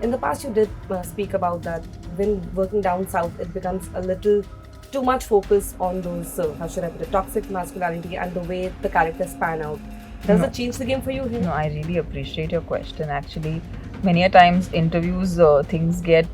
In the past, you did speak about that when working down south, it becomes a little too much focus on those, how should I put it, toxic masculinity and the way the characters pan out. Does it change the game for you here? No, I really appreciate your question. Actually, many a times interviews, things get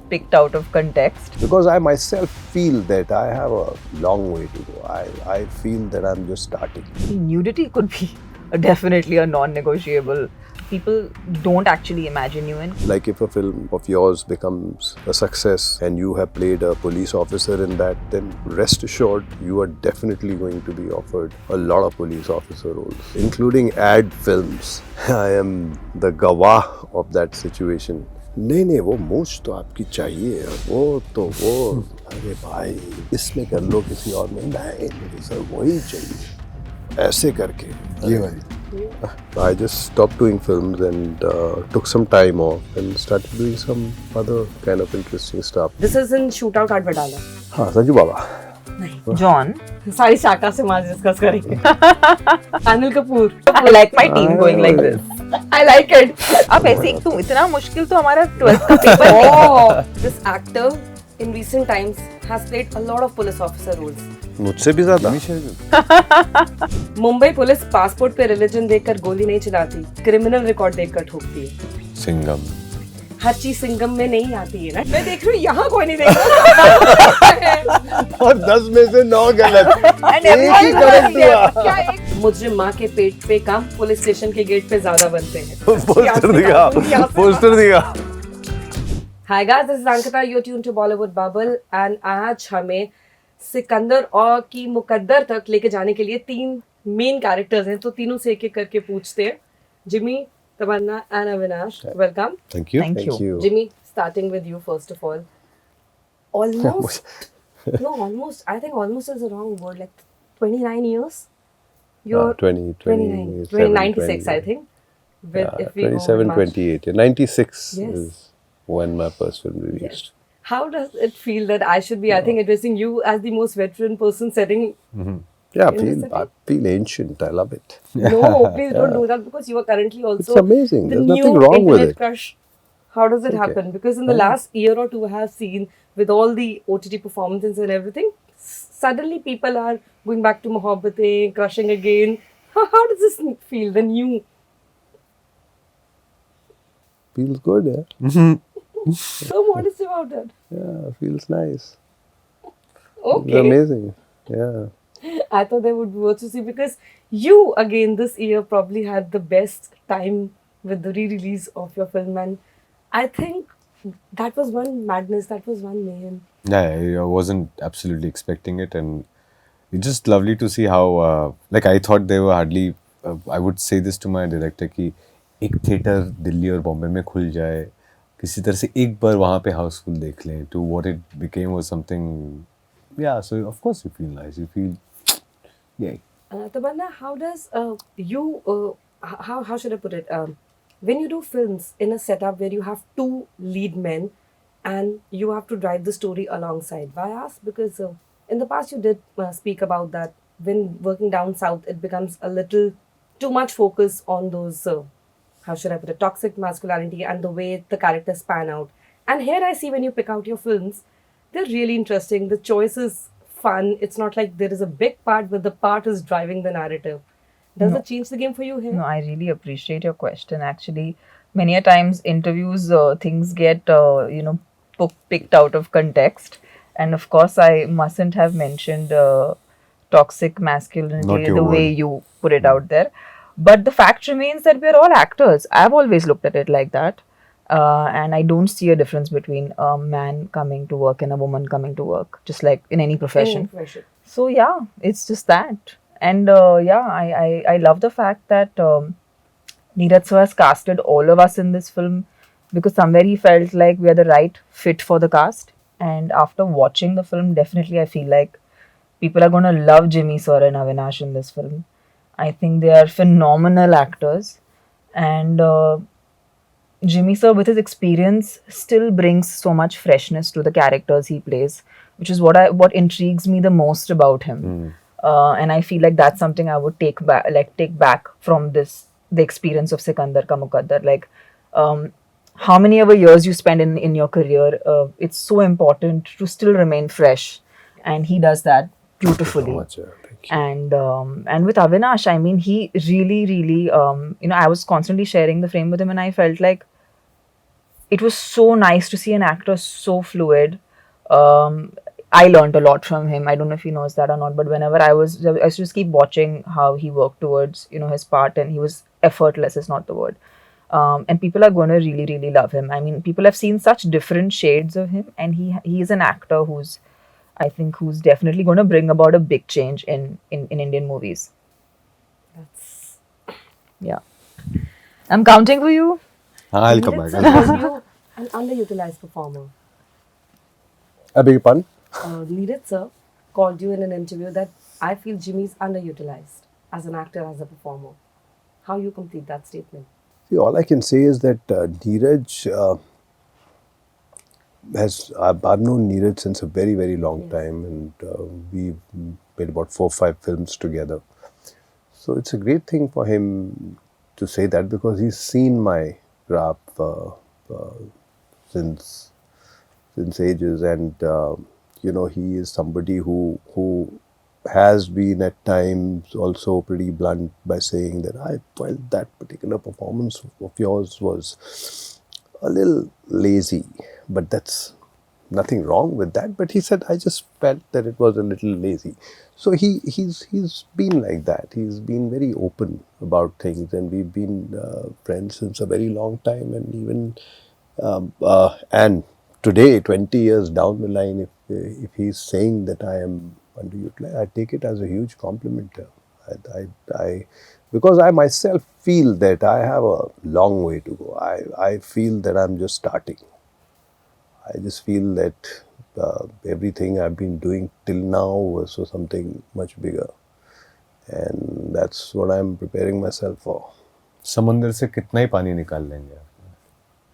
picked out of context. Because I myself feel that I have a long way to go. I feel that I'm just starting. Nudity could be definitely a non-negotiable. People don't actually imagine you in. Like if a film of yours becomes a success and you have played a police officer in that, then rest assured you are definitely going to be offered a lot of police officer roles, including ad films. I am the gawah of that situation. नहीं वो मूछ तो आपकी चाहिए वो अरे भाई इसमें कर लो किसी और में नहीं सर वही चाहिए ऐसे करके ये वाली I just stopped doing films and took some time off and started doing some other kind of interesting stuff. This is in Shootout at Vadala. हाँ संजू बाबा John, सारी शाखा से आज डिस्कस करेंगे. Anil Kapoor. I like my team going like this. I like it. अब ऐसे एक तुम इतना मुश्किल तो हमारा 12th का पेपर है. Oh, this actor in recent times has played a lot of police officer roles. मुझसे भी ज्यादा मुंबई पुलिस पासपोर्ट पे रिलीजन देखकर गोली नहीं चलाती, क्रिमिनल रिकॉर्ड देखकर ठोकती है. सिंघम हर चीज सिंघम में नहीं आती है ना. मैं देख रही हूँ यहाँ कोई नहीं देख रहा. और 10 में से 9 गलत And एक ही everyone correct हुआ क्या एक मुजरिम माँ के पेट पे काम पुलिस स्टेशन के गेट पे ज्यादा बनते हैं. पोस्टर दिया Hi guys, this is Ankita. You're tuned to Bollywood Bubble and आज हमें सिकंदर और की मुकद्दर तक लेके जाने के लिए 3 मेन कैरेक्टर्स हैं, तो तीनों से एक-एक करके पूछते हैं. Jimmy, Tamannaah and Avinash, welcome. Thank you. Thank you. Jimmy, starting with you first of all. Almost, no, almost. I think almost is the wrong word. Like 29 years. You're 20, 29, 27, 96, I think. With, Yeah, if we go 27, much. 28. 96 Yes. is when my first film released. How does it feel that I should be, I think, addressing you as the most veteran person setting? Yeah, In the I feel ancient. I love it. No, please don't do that because you are currently also It's amazing. the There's new nothing wrong with internet it. crush. How does it Okay. happen? Because in the last year or two, I have seen with all the OTT performances and everything, suddenly people are going back to Mohabbatein, crushing again. How does this feel? The new. Feels good, yeah. So modest about it. Yeah, feels nice. It's Okay. amazing. Yeah. I thought there would be worth to see because you again this year probably had the best time with the re-release of your film, and I think that was one madness, that was one mayhem. Yeah, I wasn't absolutely expecting it, and it's just lovely to see how, like, I thought they were hardly. I would say this to my director कि एक theatre Delhi और बॉम्बे में खुल जाए, किसी तरह से एक बार वहाँ पे हाउसफुल देख लें. To what it became was something. Yeah, so of course you feel nice. You feel, yeah. Tamanna, how does how should I put it? When you do films in a setup where you have 2 lead men and you have to drive the story alongside. Why I ask? Because in the past you did speak about that when working down south, it becomes a little too much focus on those, how should I put it, toxic masculinity and the way the characters pan out. And here I see when you pick out your films, they're really interesting. The choice is fun. It's not like there is a big part, but the part is driving the narrative. Does it change the game for you here? No, I really appreciate your question. Actually, many a times interviews, things get picked out of context, and of course, I mustn't have mentioned toxic Not masculinity your the way word. you put it out there. But the fact remains that we're all actors. I've always looked at it like that. And I don't see a difference between a man coming to work and a woman coming to work, just like in any profession. So yeah, it's just that. And I love the fact that Neeraj sir has casted all of us in this film because somewhere he felt like we are the right fit for the cast. And after watching the film, definitely I feel like people are going to love Jimmy sir and Avinash in this film. I think they are phenomenal actors. And Jimmy sir, with his experience, still brings so much freshness to the characters he plays, which is what intrigues me the most about him. And I feel like that's something I would take back from the experience of Sikandar Ka Mukaddar. Like, how many ever years you spend in your career, it's so important to still remain fresh, and he does that So beautifully. much. Thank you. And with Avinash, I mean, he really I was constantly sharing the frame with him, and I felt like it was so nice to see an actor so fluid. Um, I learned a lot from him. I don't know if he knows that or not, but whenever I used to just keep watching how he worked towards, his part, and he was effortless is not the word. And people are going to really love him. I mean, people have seen such different shades of him, and he is an actor who's definitely going to bring about a big change in Indian movies. That's Yeah, I'm counting for you. I'll come Neeraj back. sir called you an underutilized performer. I beg your pardon? Neeraj sir called you in an interview that I feel Jimmy's underutilized as an actor, as a performer. How you complete that statement? See, all I can say is that Neeraj I've known Neeraj since a very, very long Yes. time, and we made about 4 or 5 films together. So it's a great thing for him to say that, because he's seen my craft since ages, and he is somebody who has been at times also pretty blunt by saying that I felt that particular performance of yours was a little lazy, but that's nothing wrong with that. But he said I just felt that it was a little lazy. So he's been like that. He's been very open about things, and we've been friends since a very long time. And even and today, 20 years down the line, if he's saying that I am underutilized, I take it as a huge compliment. Because I myself feel that I have a long way to go. I feel that I'm just starting. I just feel that everything I've been doing till now was for something much bigger. And that's what I'm preparing myself for. समंदर से कितना ही पानी निकाल लेंगे आप?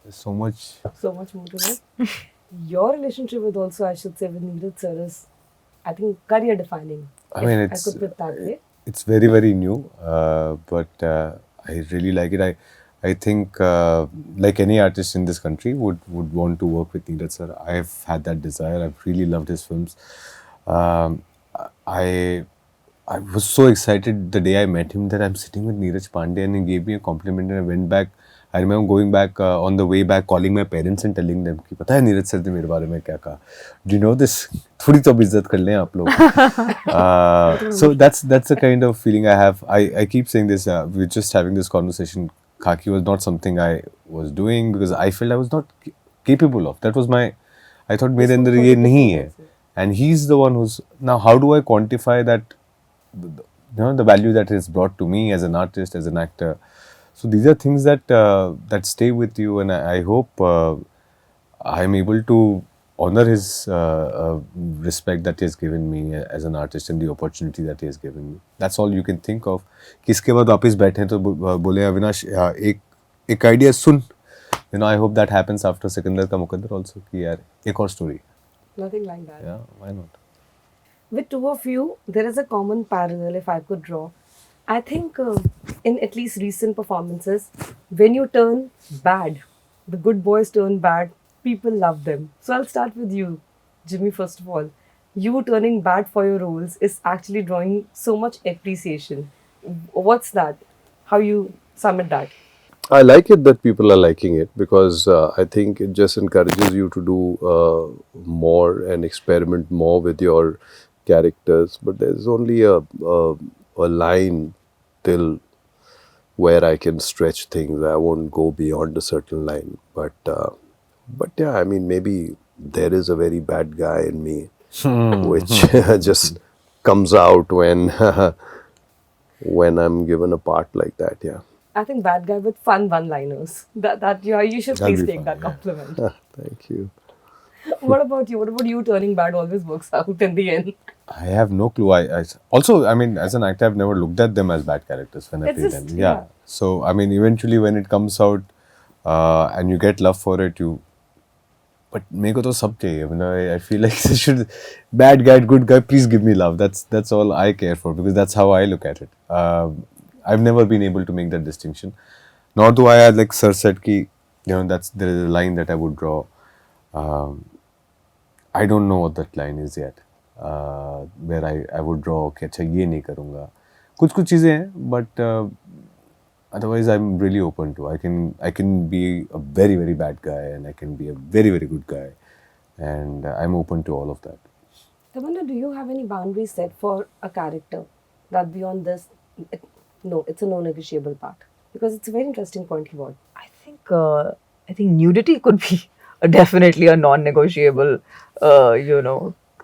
There's so much. So much more to know. Your relationship with also, I should say, with Neeraj sir is, I think, career defining. I mean, I could put it that way. it's very, very new, but I really like it. I think like any artist in this country would want to work with Neeraj sir. I've had that desire. I've really loved his films. Um, I was so excited the day I met him that I'm sitting with Neeraj Pandey, and he gave me a compliment, and I went back. I remember going back on the way back, calling my parents and telling them कि पता है Neeraj sir ने मेरे बारे में क्या कहा. Do you know this? थोड़ी तो अब इज्जत कर लें आप लोग. So that's the kind of feeling I have. I keep saying this. We're just having this conversation. Khaki was not something I was doing because I felt I was not capable of. That was my. I thought मेरे अंदर ये नहीं है. And he's the one who's now. How do I quantify that? The value that is brought to me as an artist, as an actor. So these are things that that stay with you, and I hope I'm able to honor his respect that he has given me as an artist and the opportunity that he has given me. That's all you can think of. कि इसके बाद वापस बैठे तो बोले अविनाश एक idea soon. I hope that happens after Sikandar का मुकद्दर also कि यार एक और story. Nothing like that. Yeah, why not? With two of you, there is a common parallel if I could draw. I think in at least recent performances, when you turn bad, the good boys turn bad, people love them. So I'll start with you, Jimmy, first of all. You turning bad for your roles is actually drawing so much appreciation. What's that? How you summit that? I like it that people are liking it, because I think it just encourages you to do more and experiment more with your characters. But there's only a line till where I can stretch things. I won't go beyond a certain line. But yeah, I mean, maybe there is a very bad guy in me, which just comes out when when I'm given a part like that. Yeah. I think bad guy with fun one-liners. That you should That'll please be take fun, that yeah. compliment. Thank you. What about you? What about you turning bad always works out in the end? I have no clue. I also, I mean, as an actor, I've never looked at them as bad characters when I It's play just- them. yeah. So, I mean, eventually when it comes out and you get love for it, you. But मेरे को तो सब चाहिए. I mean, I feel like they should, bad guy, good guy, please give me love. That's all I care for, because that's how I look at it. I've never been able to make that distinction. Nor do I, like Sir said, कि there is a line that I would draw. Um, I don't know what that line is yet. Where I would draw कि अच्छा ये नहीं करूँगा. कुछ चीज़ें हैं, but otherwise I'm really open to. I can be a very very bad guy and I can be a very very good guy, and I'm open to all of that. Tamanna, do you have any boundaries set for a character that beyond this, no, it's a non-negotiable part? Because it's a very interesting point he brought. I think nudity could be definitely a non-negotiable,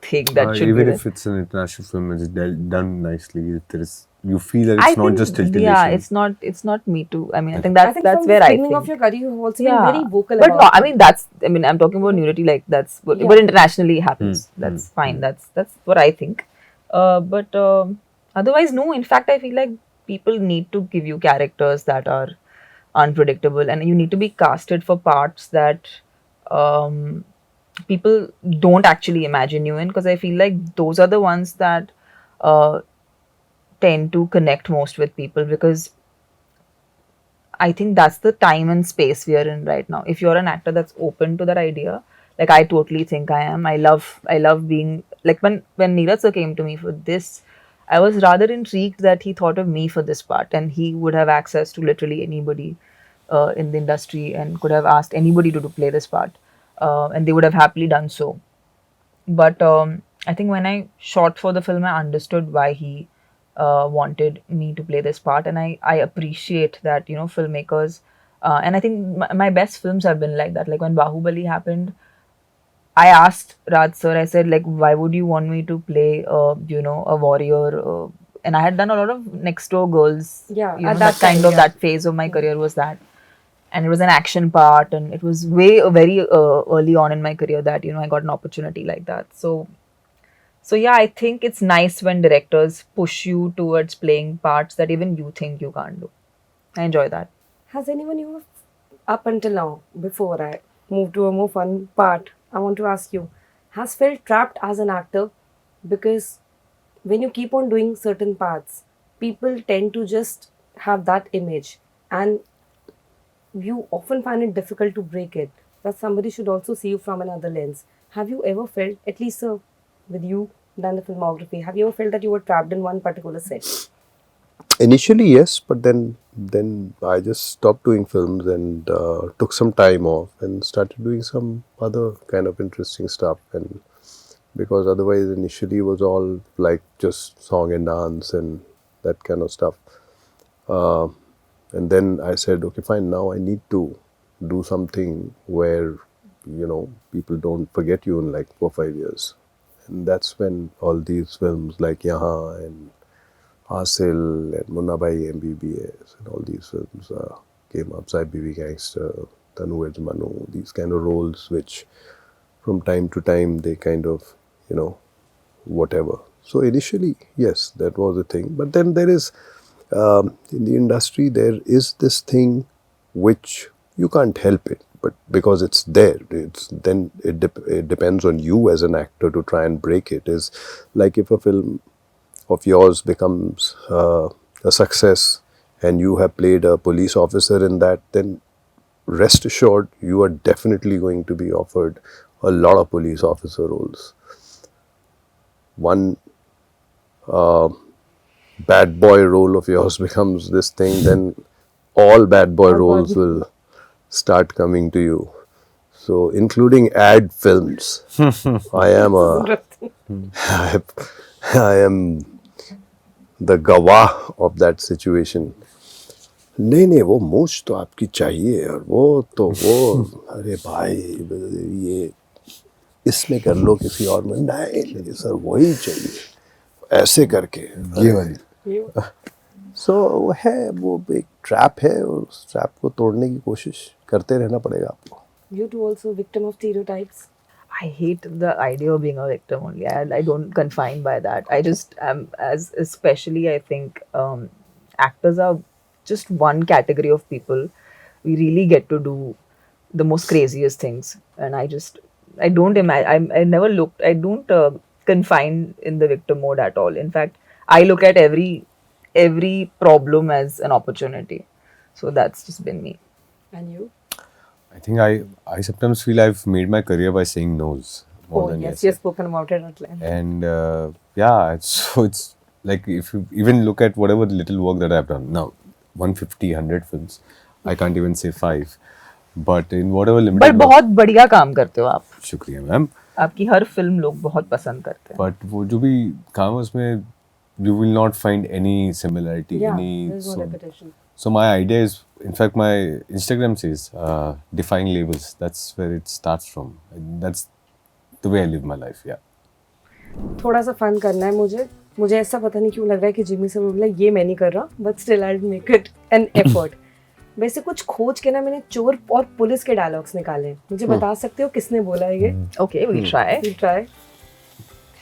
thing that should Even be if it's an international film, it's done nicely. If there is, you feel that it's I not think, just titillation. Yeah, it's not Me Too. I mean, I think I that's think from where the I beginning think. of your career, you've also Yeah, been very vocal but about no, it. I'm talking about nudity, like that's what, Yeah. but internationally it happens. That's fine. That's what I think. But otherwise, no. In fact, I feel like people need to give you characters that are unpredictable, and you need to be casted for parts that um, people don't actually imagine you in. Because I feel like those are the ones that uh, tend to connect most with people, because I think that's the time and space we are in right now. If you're an actor that's open to that idea, like I totally think I am. I love being like when Neeraj sir came to me for this, I was rather intrigued that he thought of me for this part, and he would have access to literally anybody in the industry and could have asked anybody to play this part, and they would have happily done so. But I think when I shot for the film, I understood why he wanted me to play this part, and I appreciate that, filmmakers. And I think my best films have been like that. Like when Bahubali happened, I asked Raj sir, I said, like, why would you want me to play, a warrior? And I had done a lot of Next Door Girls. Yeah, You at know, that that kind time, of yeah. that phase of my career was that. And it was an action part, and it was very early on in my career that, I got an opportunity like that. So yeah, I think it's nice when directors push you towards playing parts that even you think you can't do. I enjoy that. Has anyone you up until now, before I move to a more fun part, I want to ask you, has felt trapped as an actor? Because when you keep on doing certain parts, people tend to just have that image, and you often find it difficult to break it. That somebody should also see you from another lens. Have you ever felt, at least with you done the filmography, have you ever felt that you were trapped in one particular set? Initially, yes, but then I just stopped doing films and took some time off and started doing some other kind of interesting stuff. And because otherwise, initially it was all like just song and dance and that kind of stuff. And then I said, okay, fine. Now I need to do something where people don't forget you in like 4 or 5 years. And that's when all these films like Yahan and Hasil and Munna Bhai MBBS and all these films came up. Sai Bibi Gangster, Tanu Eds Manu, these kind of roles which from time to time they kind of, whatever. So initially, yes, that was a thing. But then there is, in the industry, there is this thing which you can't help it. But because it's there, it depends on you as an actor to try and break it. Is like if a film of yours becomes a success and you have played a police officer in that, then rest assured you are definitely going to be offered a lot of police officer roles. One bad boy role of yours becomes this thing, then all bad boy roles will start coming to you. So, including ad films, I am I am the gawah of that situation. नहीं वो मूछ तो आपकी चाहिए और वो अरे भाई ये इसमें कर लो किसी और में नहीं सर वही चाहिए ऐसे करके ये वाली सो है वो एक ट्रैप है और उस ट्रैप को तोड़ने की कोशिश करते रहना पड़ेगा आपको. You too also victim of stereotypes. I hate the idea of being a victim only. I don't confine by that. I just am, as especially I think actors are just one category of people. We really get to do the most craziest things, and I don't imagine. I never looked. I don't confine in the victim mode at all. In fact, I look at every problem as an opportunity. So that's just been me. And you? I think I sometimes feel I've made my career by saying no's more Oh than yes, yes. you've spoken about it at length. And yeah, it's like if you even look at whatever little work that I've done now, 150, 100 films, I can't even say 5. But in whatever limited but बहुत बढ़िया काम करते हो आप. शुक्रिया ma'am. आपकी हर film लोग बहुत पसंद करते हैं. But वो जो भी काम है उसमें you will not find any similarity, Yeah, any there's no repetition. So my idea is, in fact, my Instagram says defying labels. That's where it starts from. And that's the way I live my life. Yeah. थोड़ा सा fun करना है मुझे ऐसा पता नहीं क्यों लग रहा है कि जिमी से बोला ये मैं नहीं कर रहा, but still I make it an effort. वैसे कुछ खोज के ना मैंने चोर और पुलिस के डायलॉग्स निकाले हैं. मुझे बता सकते हो किसने बोला है ये? Okay, we'll try. We'll try.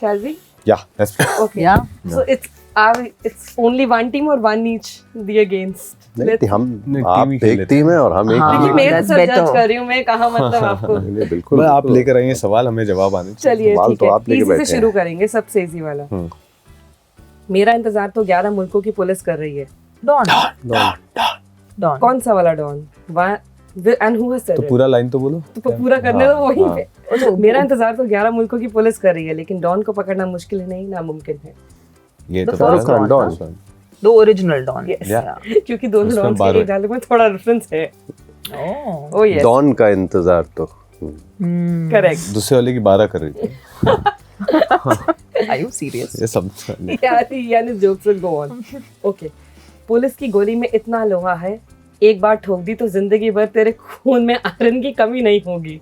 Shall we? Yeah, that's Okay. Yeah. So it's only one team or one each the against. नहीं हम नहीं, आप टीम ही खेल एक लेते टीम है और हम एक हाँ. टीम देखिए मैं तो that's सर better. जज कर रही हूँ, मैं कहाँ मतलब आपको. नहीं, बिल्कुल मैं आप बिल्कुल। लेकर आएंगे सवाल, हमें जवाब आने चाहिए. चलिए सवाल ठीक तो है, आप लेके इजी से बैठे शुरू हैं। करेंगे, सबसे इजी वाला. मेरा इंतजार तो 11 मुल्कों की पुलिस कर रही है. Don. कौन सा वाला Don? And who has said to it? पूरा लाइन तो बोलो. तो पूरा करने दो वही हाँ. पे. मेरा इंतजार तो 11 मुल्कों की पुलिस कर रही है, लेकिन डॉन को पकड़ना मुश्किल है नहीं, नामुमकिन है. ये The तो first पता है. one, Don. First one. The original Don. Yes. Yeah. क्योंकि दोनों उसमें डॉन के बारह. एक डायलॉग में थोड़ा डिफरेंस है. Oh. ओ यस, डॉन का इंतजार तो करेक्ट. दूसरे वाले की 12 कर रही थी. Are you serious? ये सब यानी jokes will go on. Okay. Police की गोली में इतना लोहा है, एक बार ठोक दी तो जिंदगी भर तेरे खून में आयरन की कमी नहीं होगी.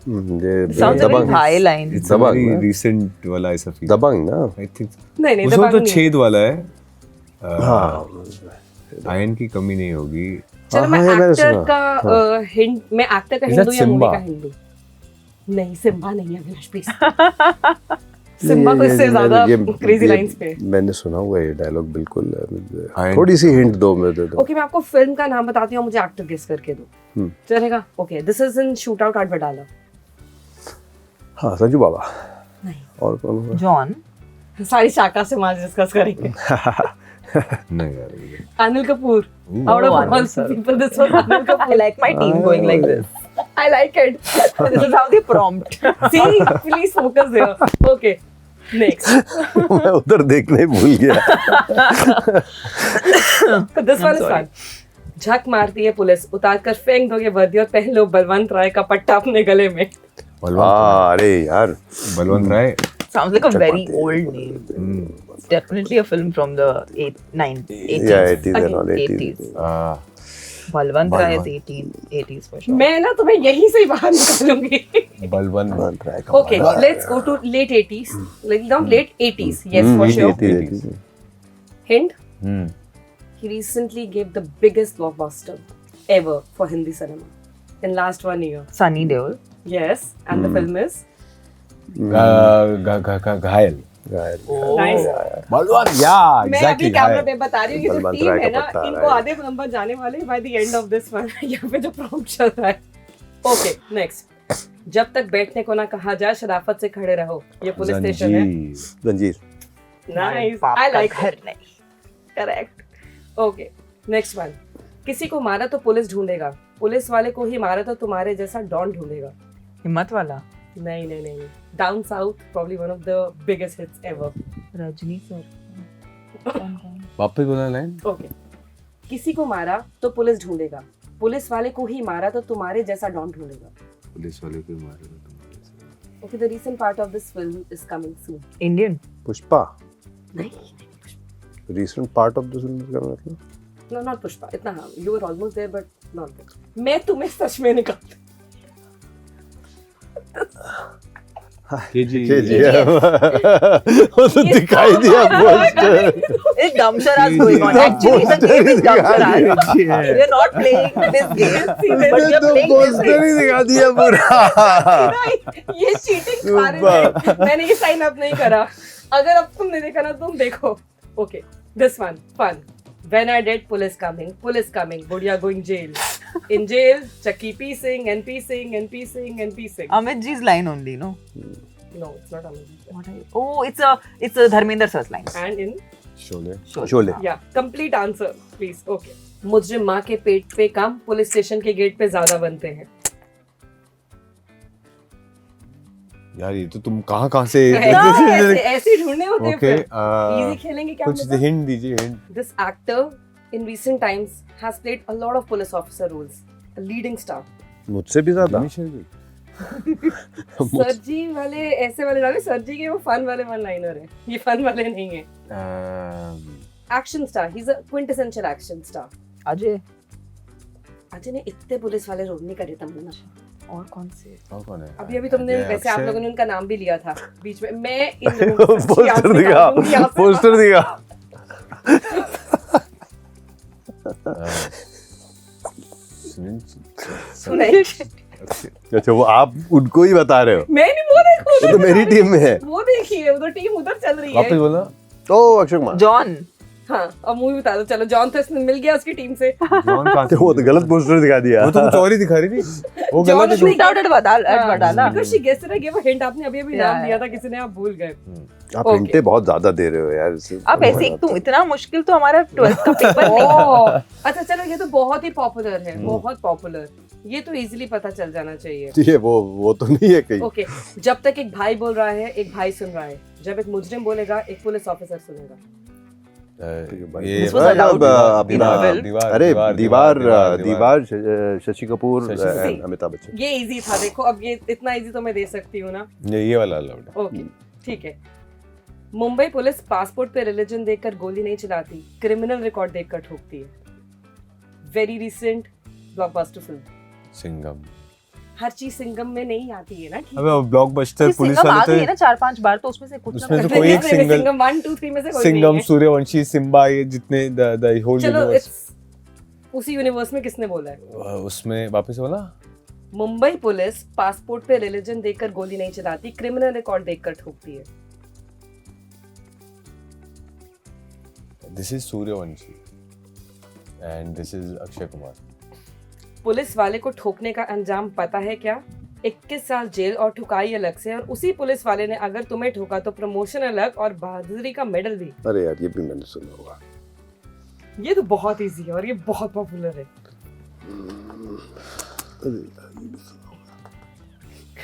ये Sounds like a Dabangg high line. It's a Dabangg very ना? recent वाला ऐसा फील. दबंग ना I think नहीं उसमें दबांग तो नहीं. छेद वाला है. हाँ आयन की कमी नहीं होगी. चलो मैं हाँ, ये मैंने एक्टर सुना. का हिंट, मैं एक्टर का Is that हिंदू या मूवी Simba? का हिंदू? नहीं, सिम्बा नहीं है अविनाश प्लीज. सिम्बा तो इससे ज्यादा क्रेजी लाइंस पे. मैंने सुना हुआ है ये डायलॉग बिल्कुल. आयन- थोड़ी सी हिंट दो मैं दे दो. ओके, मैं आपको फिल्म का नाम बताती हूँ, मुझे एक्टर गेस करके दो. हम्म. चलेगा? Okay, this is in shoot out at Wadala. हाँ संजू बाबा. नहीं, और कौन होगा? John. सारी शाखा से आज डिस्कस करेंगे. नहीं यार मुझे. Anil Kapoor. Ooh. Out of Oh, all Anil sir. people, this was Anil I Kapoor. like my team going like this. I like it. This is how they prompt. See, please focus there. Okay, next. मैं उधर देखने ही भूल गया. This one is fun. झक मारती है police, उतार कर फेंक दोगे वर्दी और पहन लो बलवंत राय का पट्टा अपने गले में. बलवंत अरे यार बलवंत राय. Sounds like a very old name. Definitely a film from the 80s. या 80s and all 80s. 80s. Balwant Rai is Balwant. 80s for sure. मैं ना तुम्हें यहीं से ही बाहर निकालूंगी. बलवंत. ट्राई कर. Okay, let's go to late 80s. Like not late 80s. Yes, for sure. 80s. Hint. Hmm. He recently gave the biggest blockbuster ever for Hindi cinema in last 1 year. Sunny Deol. Yes, and the film is घायल. nice. Balwant. Yeah, मैं अभी exactly. Camera घायल. पे बता रही हूँ, ये जो बलवंत टीम राय है का ना, पट्टा इनको है. आधे नंबर जाने वाले by the end of this one. यहाँ पे जो प्रॉम्प्ट चल रहा है. Okay, next. जब तक बैठने को ना कहा जाए शराफत से खड़े रहो. ये पुलिस स्टेशन है. जंजीर. जंजीर. नाइस, बाप आई का लाइक घर नहीं. करेक्ट. Okay, next one. किसी को मारा तो पुलिस ढूंढेगा, पुलिस वाले को ही मारा तो तुम्हारे जैसा डॉन ढूंढेगा. हिम्मत वाला. नहीं नहीं नहीं. Down south, probably one of the biggest hits ever. Rajni sir. वापस बोला लाइन. ओके. किसी को मारा तो पुलिस ढूंढेगा, पुलिस वाले को ही मारा तो तुम्हारे जैसा डॉन ढूंढेगा. पुलिस वाले को मारे तो तुम. Okay, the recent part of this film is coming soon. Indian. Pushpa. नहीं, Recent part of the film का मतलब. no, not Pushpa. इतना हाँ, you were almost there but not there. मैं तुम्हें सच में निकाल. KGF. वो तो दिखाई दिया poster. It's Damsharaz going on. Actually, the game is Damsharaz. We're not playing this game, but मैंने we're तो playing this पोस्टर game. ही दिखा दिया पूरा. नहीं, ये चीटिंग खा रहे थे. मैंने ये साइन अप नहीं करा. अगर अब तुमने देखा ना, तुम देखो. Okay, this one, fun. When I did police coming, Budia going jail. In jail, Chucky piecing and piecing and piecing and piecing. Amit ji's line only, no? No, it's not Amazing. What are you? Oh, it's a Dharmender sir's line. And in, Sholay. Sholay. yeah, complete answer, please. Okay. मुजरिम माँ के पेट पे कम, police station के gate पे ज्यादा बनते हैं। यार ये तो तुम कहाँ से ऐसे ढूंढने होते हैं। ओके इजी खेलेंगे क्या? कुछ हिंट दीजिए, hint. This actor in recent times has played a lot of police officer roles, a leading star. मुझसे भी ज्यादा। सरजी वाले ऐसे वाले डाले, सरजी के वो फन वाले वन लाइनर है, ये फन वाले नहीं है। Action star, he is a quintessential action star. Ajay. Ajay ने इतने पुलिस वाले रोल नहीं करे तुमने ना। और कौन से? और कौन है? अभी तुमने अजय, वैसे आप अक्षय। लोगों ने उनका नाम भी लिया था बीच में। मैं इन पोस्टर दिखा, पोस्टर दिखा। नहीं, अच्छा वो आप उनको ही बता रहे हो? मैं नहीं, वो देखो वो तो मेरी टीम में है। वो देखिए, उधर टीम उधर चल रही वापस है। बोलना। तो अक्षय कुमार। जॉन। हाँ, अब मूवी बता दो। चलो, जॉन तो इसमें मिल गया उसकी टीम से। जॉन कहाँ से? वो तो गलत पोस्टर दिखा दिया। वो तो कुछ और ही दिखा रही थी। वो जॉन गलत है। उसने- डाउटेड बता Because she guessed it, I gave a hint. आपने अभी नाम Yeah. दिया था किसी ने, आप भूल गए। आप Okay. हिंटे बहुत ज्यादा दे रहे हो यार इससे। अब ऐसे ही तुम इतना मुश्किल तो हमारा 12th का पेपर नहीं। ओह, अच्छा चलो, ये तो बहुत ही पॉपुलर है, बहुत पॉपुलर। ये तो इजीली पता चल जाना चाहिए। ये वो तो नहीं है कहीं। ओके, जब तक एक भाई बोल रहा है, एक भाई सुन रहा है। जब एक मुजरिम बोलेगा, एक पुलिस ऑफिसर सुनेगा। ये This was allowed in अपना a film. अरे दीवार शशि कपूर शशि कपूर। and अमिताभ बच्चन। ये इजी था, देखो अब ये इतना इजी तो मैं दे सकती हूँ ना। ये वाला अलाउड है। ओके, ठीक है। मुंबई पुलिस पासपोर्ट पे रिलीजन देखकर गोली नहीं चलाती, क्रिमिनल रिकॉर्ड देखकर ठोकती है। Very recent blockbuster film. Singham. हर चीज सिंघम में नहीं आती है ना, ठीक अबे ब्लॉकबस्टर पुलिस सिंघम आ वाले गई है थे। ना 4-5 बार, तो उसमें से कुछ उसमें ना से कुछ- कोई एक सिंगल- सिंघम 1 2 3 में से कोई सिंघम, नहीं है। सूर्यवंशी, सिम्बा, ये जितने द होल चलो, यूनिवर्स। उसी यूनिवर्स में किसने बोला है? उसमें वापस बोला। मुंबई पुलिस पासपोर्ट पे रिलीजन देखकर गोली नहीं चलाती, क्रिमिनल रिकॉर्ड देखकर ठोकती है। This is Suryavanshi and this is Akshay Kumar. Police वाले को ठोकने का अंजाम पता है क्या? 21 साल जेल और ठुकाई अलग से, और उसी पुलिस वाले ने अगर तुम्हें ठोका तो प्रमोशन अलग और बहादुरी का मेडल भी। अरे यार ये भी मैंने सुना होगा। ये तो बहुत इजी है और ये बहुत पॉपुलर है।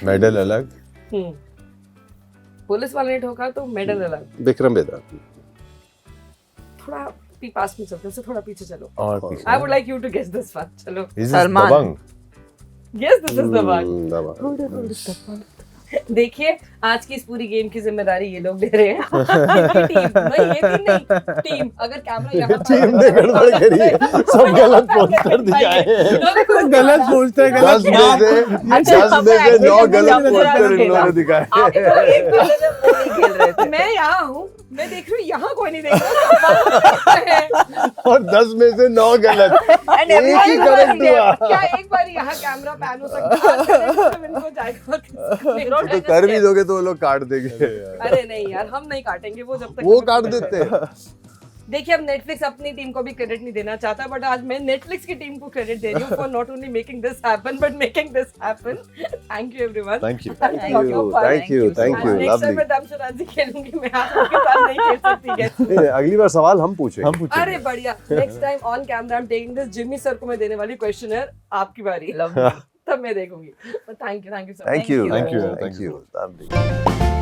मेडल अलग। पुलिस वाले ने ठोका तो मेडल अलग। विक्रम बेदा। थोड़ा पास में चलते हैं, थोड़ा पीछे चलो। और पीछे। I would like you to guess this one. चलो, Is this Salman. Dabangg? Yes, this is the one. Dabangg. देखिए, आज की इस पूरी गेम की जिम्मेदारी ये लोग ले रहे हैं। टीम नहीं, ये टीम नहीं, टीम। अगर कैमरा यहाँ पर- टीम ने गड़बड़ करी है, सब गलत पोस्टर दिखाए हैं। गलत पोस्टर, 10 में से 9 गलत पोस्टर इन लोगों ने दिखाए आप तो एक दूसरे से वो नहीं खेल रहे थे। मैं यहाँ हूँ, मैं देख रही हूँ, यहाँ कोई नहीं देख रहा। और 10 में से 9 गलत। And एक ही everyone correct was हुआ। क्या एक बार यहाँ कैमरा पैन हो सकता है? इनको जाएगा। तो कर भी दोगे तो वो लोग काट देंगे। अरे नहीं यार, हम नहीं काटेंगे वो जब तक वो हमें काट पता देते है। हैं। देखिए, अब नेटफ्लिक्स अपनी टीम को भी क्रेडिट नहीं देना चाहता, बट आज मैं नेटफ्लिक्स की टीम को क्रेडिट दे रही हूँ for not only making this happen but making this happen. Thank you everyone. Thank you, Thank thank you, you, thank thank you, you so thank much. You, next time lovely. मैं दमशराजी खेलूंगी, मैं आपके साथ नहीं खेल सकती guys। अगली बार सवाल हम पूछेंगे। हम पूछेंगे। अरे बढ़िया, next time on camera I am taking this. Jimmy sir को मैं देने वाली क्वेश्चन है, आपकी बारी, Lovely. तब मैं देखूंगी। Thank you so much. Thank you, Thank you. Thank you, lovely.